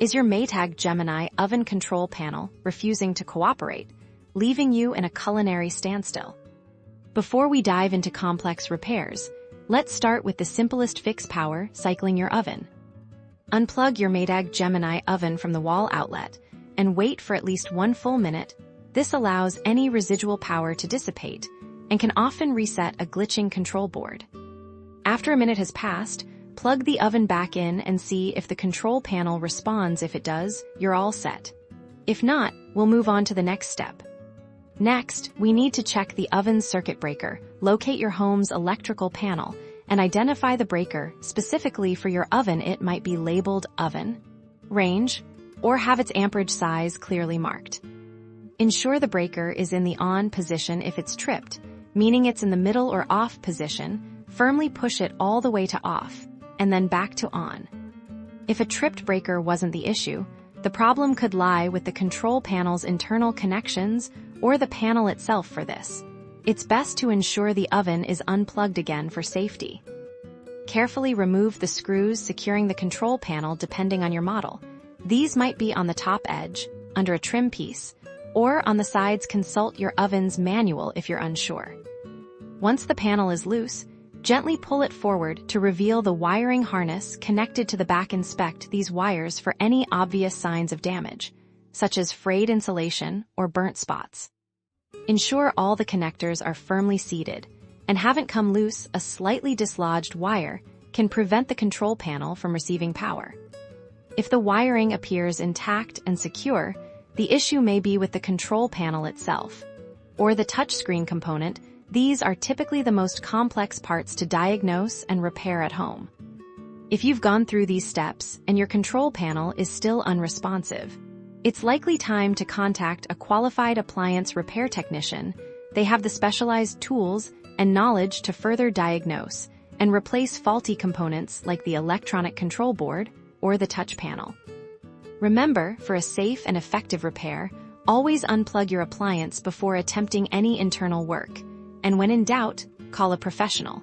Is your Maytag Gemini oven control panel refusing to cooperate, leaving you in a culinary standstill? Before we dive into complex repairs, let's start with the simplest fix: power cycling your oven. Unplug your Maytag Gemini oven from the wall outlet and wait for at least 1 full minute. This allows any residual power to dissipate and can often reset a glitching control board. After a minute has passed, plug the oven back in and see if the control panel responds. If it does, you're all set. If not, we'll move on to the next step. Next, we need to check the oven's circuit breaker. Locate your home's electrical panel and identify the breaker specifically for your oven. It might be labeled oven, range, or have its amperage size clearly marked. Ensure the breaker is in the on position. If it's tripped, meaning it's in the middle or off position, firmly push it all the way to off, and then back to on. If a tripped breaker wasn't the issue, the problem could lie with the control panel's internal connections or the panel itself. For this, it's best to ensure the oven is unplugged again for safety. Carefully remove the screws securing the control panel depending on your model. These might be on the top edge, under a trim piece, or on the sides. Consult your oven's manual if you're unsure. Once the panel is loose, gently pull it forward to reveal the wiring harness connected to the back. Inspect these wires for any obvious signs of damage, such as frayed insulation or burnt spots. Ensure all the connectors are firmly seated and haven't come loose. A slightly dislodged wire can prevent the control panel from receiving power. If the wiring appears intact and secure, the issue may be with the control panel itself or the touchscreen component. These are typically the most complex parts to diagnose and repair at home. If you've gone through these steps and your control panel is still unresponsive, it's likely time to contact a qualified appliance repair technician. They have the specialized tools and knowledge to further diagnose and replace faulty components like the electronic control board or the touch panel. Remember, for a safe and effective repair, always unplug your appliance before attempting any internal work. And when in doubt, call a professional.